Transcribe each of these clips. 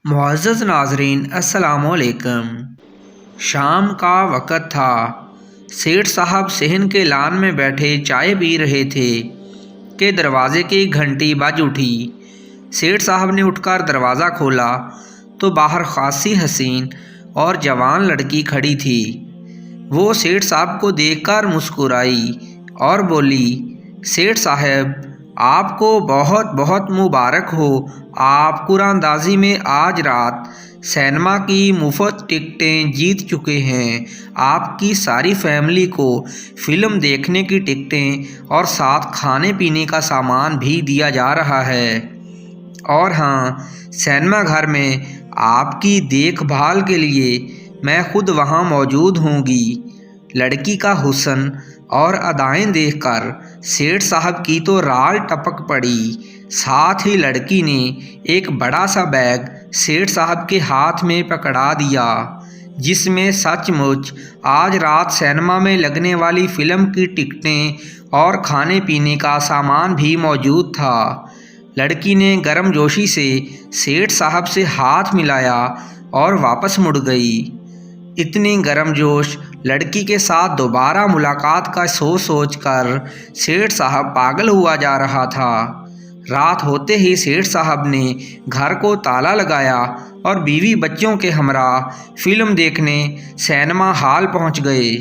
मुअज़्ज़ज़ नाज़रीन अस्सलाम वालेकुम। शाम का वक़्त था। सेठ साहब सेहन के लान में बैठे चाय पी रहे थे कि दरवाज़े की घंटी बज उठी। सेठ साहब ने उठकर दरवाज़ा खोला तो बाहर खासी हसीन और जवान लड़की खड़ी थी। वो सेठ साहब को देखकर मुस्कुराई और बोली, सेठ साहब, आपको बहुत बहुत मुबारक हो। आप कुरानदाजी में आज रात सिनेमा की मुफ्त टिकटें जीत चुके हैं। आपकी सारी फैमिली को फ़िल्म देखने की टिकटें और साथ खाने पीने का सामान भी दिया जा रहा है। और हाँ, सिनेमा घर में आपकी देखभाल के लिए मैं खुद वहाँ मौजूद होंगी। लड़की का हुस्न और अदाएँ देखकर सेठ साहब की तो राल टपक पड़ी। साथ ही लड़की ने एक बड़ा सा बैग सेठ साहब के हाथ में पकड़ा दिया, जिसमें सचमुच आज रात सिनेमा में लगने वाली फ़िल्म की टिकटें और खाने पीने का सामान भी मौजूद था। लड़की ने गर्मजोशी से सेठ साहब से हाथ मिलाया और वापस मुड़ गई। इतनी गर्मजोश लड़की के साथ दोबारा मुलाकात का सोच कर सेठ साहब पागल हुआ जा रहा था। रात होते ही सेठ साहब ने घर को ताला लगाया और बीवी बच्चों के हमरा फ़िल्म देखने सिनेमा हॉल पहुंच गए।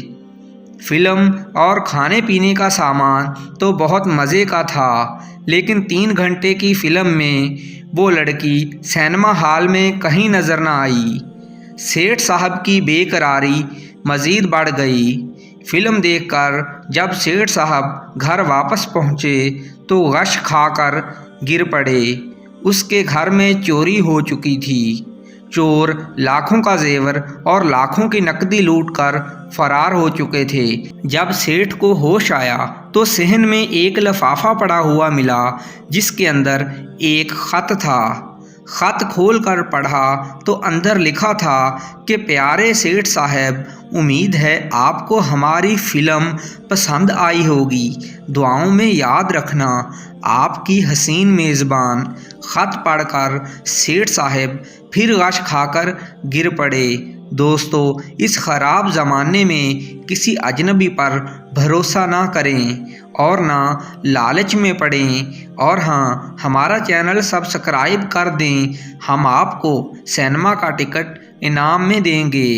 फ़िल्म और खाने पीने का सामान तो बहुत मज़े का था, लेकिन 3 घंटे की फ़िल्म में वो लड़की सिनेमा हॉल में कहीं नज़र न आई। सेठ साहब की बेकरारी मज़ीद बढ़ गई। फ़िल्म देखकर जब सेठ साहब घर वापस पहुँचे तो गश खाकर गिर पड़े। उसके घर में चोरी हो चुकी थी। चोर लाखों का जेवर और लाखों की नकदी लूटकर फरार हो चुके थे। जब सेठ को होश आया तो सेहन में एक लिफाफा पड़ा हुआ मिला, जिसके अंदर एक ख़त था। ख़त खोलकर पढ़ा तो अंदर लिखा था कि प्यारे सेठ साहब, उम्मीद है आपको हमारी फ़िल्म पसंद आई होगी। दुआओं में याद रखना, आपकी हसीन मेज़बान। ख़त पढ़कर सेठ साहब फिर गश खाकर गिर पड़े। दोस्तों, इस ख़राब ज़माने में किसी अजनबी पर भरोसा ना करें और ना लालच में पड़ें। और हाँ, हमारा चैनल सब्सक्राइब कर दें। हम आपको सिनेमा का टिकट इनाम में देंगे।